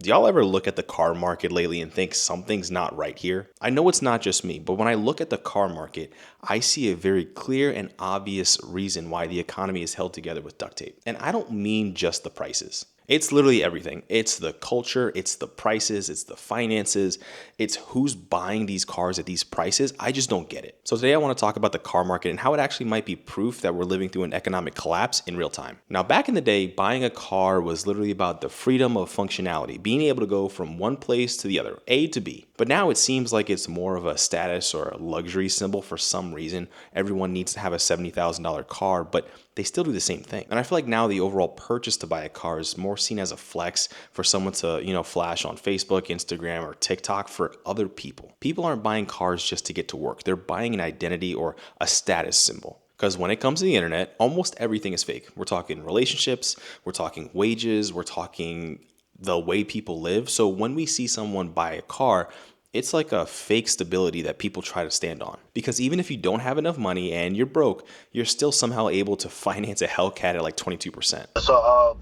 Do y'all ever look at the car market lately and think something's not right here? I know it's not just me, but when I look at the car market, I see a very clear and obvious reason why the economy is held together with duct tape. And I don't mean just the prices. It's literally everything. It's the culture, it's the prices, it's the finances, it's who's buying these cars at these prices. I just don't get it. So today I want to talk about the car market and how it actually might be proof that we're living through an economic collapse in real time. Now, back in the day, buying a car was literally about the freedom of functionality, being able to go from one place to the other, A to B. But now it seems like it's more of a status or a luxury symbol for some reason. Everyone needs to have a $70,000 car, but they still do the same thing. And I feel like now the overall purchase to buy a car is more seen as a flex for someone to, flash on Facebook, Instagram, or TikTok for other people. People aren't buying cars just to get to work. They're buying an identity or a status symbol. Because when it comes to the internet, almost everything is fake. We're talking relationships, we're talking wages, we're talking the way people live. So when we see someone buy a car, it's like a fake stability that people try to stand on. Because even if you don't have enough money and you're broke, you're still somehow able to finance a Hellcat at like 22%. So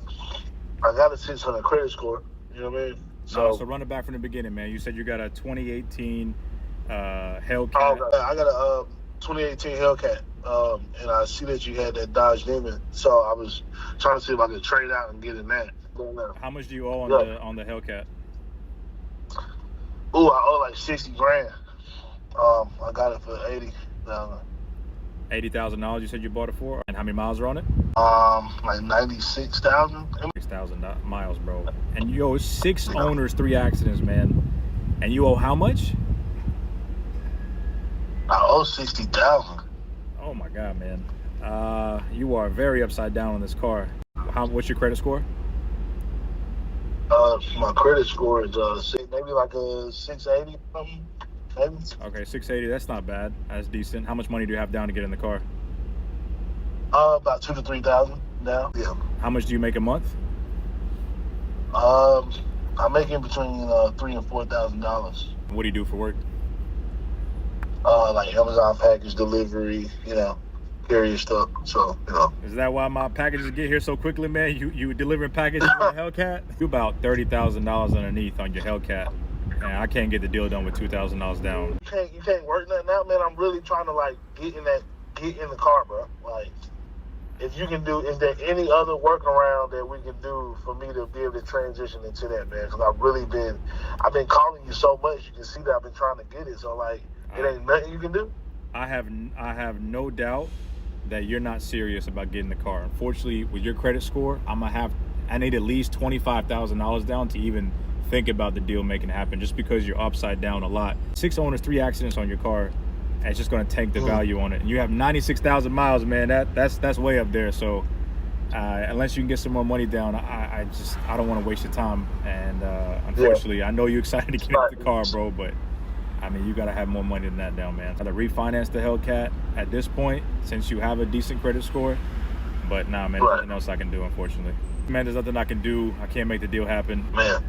I got a 600 credit score. You know what I mean? So run it back from the beginning, man. You said you got a 2018 Hellcat. I got a 2018 Hellcat. And I see that you had that Dodge Demon. So I was trying to see if I could trade out and get in that. How much do you owe on the Hellcat? Ooh, I owe like 60 grand. I got it for 80,000. $80,000 you said you bought it for? And how many miles are on it? Like 96,000. 6,000 miles, bro. And you owe 6 owners, 3 accidents, man. And you owe how much? I owe 60,000. Oh my God, man. You are very upside down on this car. What's your credit score? My credit score is maybe like a 680 something. Maybe. Okay, 680. That's not bad. That's decent. How much money do you have down to get in the car? About 2,000 to 3,000 now. Yeah. How much do you make a month? I'm making between $3,000 and $4,000. What do you do for work? Like Amazon package delivery, carrier stuff. So, Is that why my packages get here so quickly, man? You delivering packages with a Hellcat? You about $30,000 underneath on your Hellcat. And I can't get the deal done with $2,000 down. You can't work nothing out, man. I'm really trying to get in the car, bro. Like, if you can is there any other workaround that we can do for me to be able to transition into that, man? Because I've been calling you so much. You can see that I've been trying to get it. So it ain't nothing you can do. I have no doubt that you're not serious about getting the car. Unfortunately, with your credit score, I need at least $25,000 down to even think about the deal making it happen, just because you're upside down a lot. 6 owners, 3 accidents on your car, and it's just going to tank the value on it. And you have 96,000 miles, man. That's way up there. So unless you can get some more money down, I don't want to waste your time. And unfortunately, I know you're excited to get into the car, bro, but I mean, you got to have more money than that down, man. Got to refinance the Hellcat at this point, since you have a decent credit score. But nah, man, there's nothing else I can do, unfortunately. Man, there's nothing I can do. I can't make the deal happen. Man.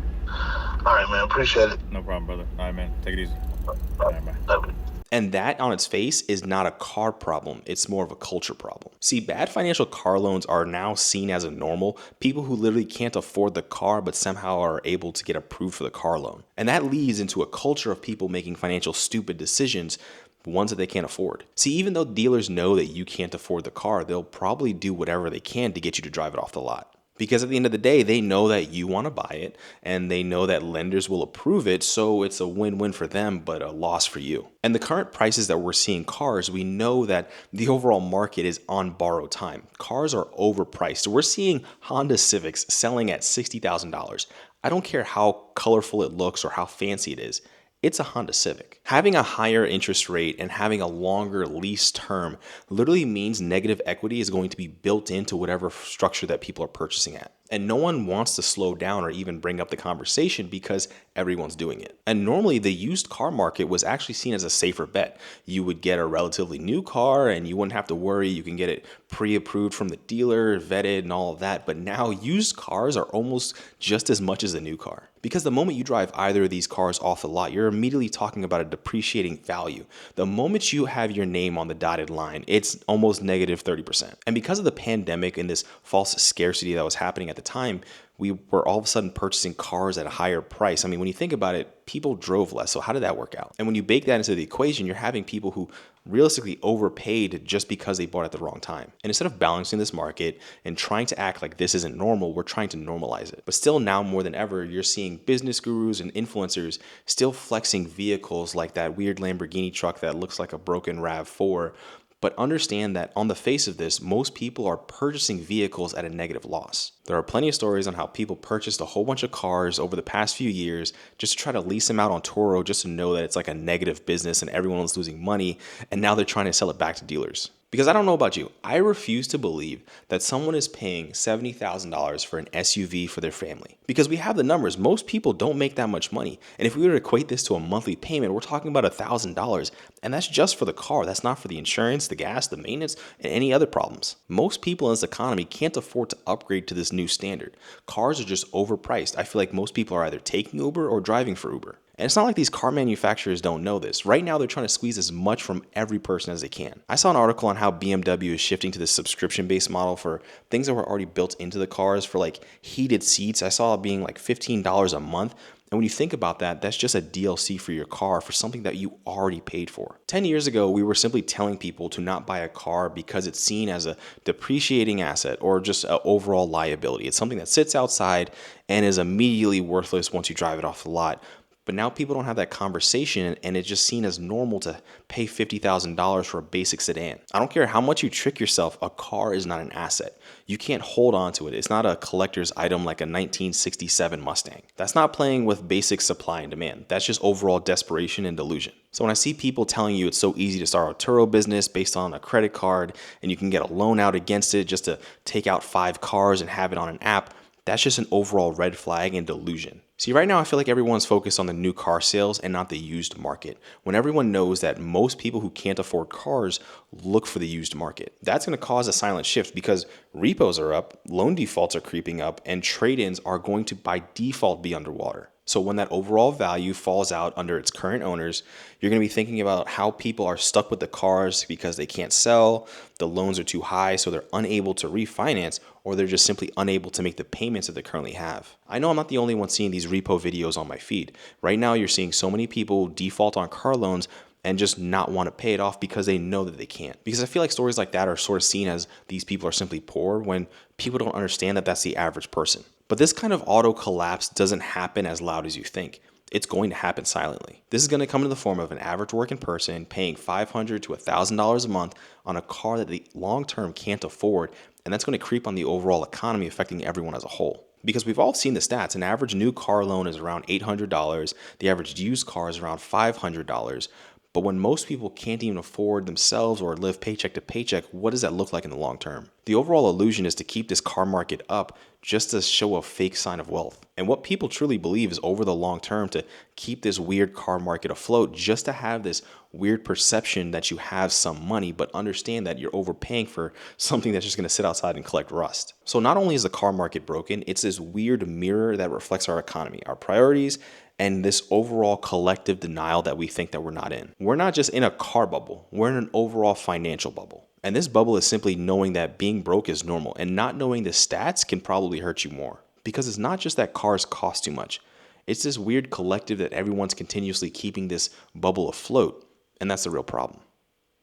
All right, man. Appreciate it. No problem, brother. All right, man. Take it easy. All right, bye. And that on its face is not a car problem. It's more of a culture problem. See, bad financial car loans are now seen as a normal. People who literally can't afford the car but somehow are able to get approved for the car loan. And that leads into a culture of people making financial stupid decisions, ones that they can't afford. See, even though dealers know that you can't afford the car, they'll probably do whatever they can to get you to drive it off the lot. Because at the end of the day, they know that you want to buy it and they know that lenders will approve it. So it's a win-win for them, but a loss for you. And the current prices that we're seeing cars, we know that the overall market is on borrowed time. Cars are overpriced. We're seeing Honda Civics selling at $60,000. I don't care how colorful it looks or how fancy it is. It's a Honda Civic. Having a higher interest rate and having a longer lease term literally means negative equity is going to be built into whatever structure that people are purchasing at. And no one wants to slow down or even bring up the conversation because everyone's doing it. And normally the used car market was actually seen as a safer bet. You would get a relatively new car and you wouldn't have to worry. You can get it pre-approved from the dealer, vetted and all of that. But now used cars are almost just as much as a new car. Because the moment you drive either of these cars off the lot, you're immediately talking about a depreciating value. The moment you have your name on the dotted line, it's almost negative 30%. And because of the pandemic and this false scarcity that was happening at the time, we were all of a sudden purchasing cars at a higher price. I mean, when you think about it, people drove less. So how did that work out? And when you bake that into the equation, you're having people who realistically overpaid just because they bought at the wrong time. And instead of balancing this market and trying to act like this isn't normal, we're trying to normalize it. But still, now more than ever, you're seeing business gurus and influencers still flexing vehicles like that weird Lamborghini truck that looks like a broken RAV4. But understand that on the face of this, most people are purchasing vehicles at a negative loss. There are plenty of stories on how people purchased a whole bunch of cars over the past few years just to try to lease them out on Turo just to know that it's like a negative business and everyone was losing money, and now they're trying to sell it back to dealers. Because I don't know about you, I refuse to believe that someone is paying $70,000 for an SUV for their family. Because we have the numbers, most people don't make that much money. And if we were to equate this to a monthly payment, we're talking about $1,000. And that's just for the car. That's not for the insurance, the gas, the maintenance, and any other problems. Most people in this economy can't afford to upgrade to this new standard. Cars are just overpriced. I feel like most people are either taking Uber or driving for Uber. And it's not like these car manufacturers don't know this. Right now, they're trying to squeeze as much from every person as they can. I saw an article on how BMW is shifting to this subscription-based model for things that were already built into the cars, for like heated seats. I saw it being like $15 a month. And when you think about that, that's just a DLC for your car for something that you already paid for. 10 years ago, we were simply telling people to not buy a car because it's seen as a depreciating asset or just an overall liability. It's something that sits outside and is immediately worthless once you drive it off the lot. But now people don't have that conversation, and it's just seen as normal to pay $50,000 for a basic sedan. I don't care how much you trick yourself, a car is not an asset. You can't hold on to it. It's not a collector's item like a 1967 Mustang. That's not playing with basic supply and demand. That's just overall desperation and delusion. So when I see people telling you it's so easy to start a Turo business based on a credit card and you can get a loan out against it just to take out 5 cars and have it on an app, that's just an overall red flag and delusion. See, right now I feel like everyone's focused on the new car sales and not the used market, when everyone knows that most people who can't afford cars look for the used market. That's going to cause a silent shift because repos are up, loan defaults are creeping up, and trade-ins are going to by default be underwater. So when that overall value falls out under its current owners, you're going to be thinking about how people are stuck with the cars because they can't sell, the loans are too high, so they're unable to refinance, or they're just simply unable to make the payments that they currently have. I know I'm not the only one seeing these repo videos on my feed. Right now, you're seeing so many people default on car loans and just not want to pay it off because they know that they can't. Because I feel like stories like that are sort of seen as these people are simply poor when people don't understand that that's the average person. But this kind of auto collapse doesn't happen as loud as you think. It's going to happen silently. This is going to come in the form of an average working person paying $500 to $1,000 a month on a car that they long term can't afford, and that's going to creep on the overall economy, affecting everyone as a whole. Because we've all seen the stats, an average new car loan is around $800, the average used car is around $500. But when most people can't even afford themselves or live paycheck to paycheck, what does that look like in the long term? The overall illusion is to keep this car market up just to show a fake sign of wealth. And what people truly believe is over the long term to keep this weird car market afloat, just to have this weird perception that you have some money, but understand that you're overpaying for something that's just going to sit outside and collect rust. So not only is the car market broken, it's this weird mirror that reflects our economy, our priorities, and this overall collective denial that we think that we're not in. We're not just in a car bubble, we're in an overall financial bubble. And this bubble is simply knowing that being broke is normal, and not knowing the stats can probably hurt you more. Because it's not just that cars cost too much, it's this weird collective that everyone's continuously keeping this bubble afloat, and that's the real problem.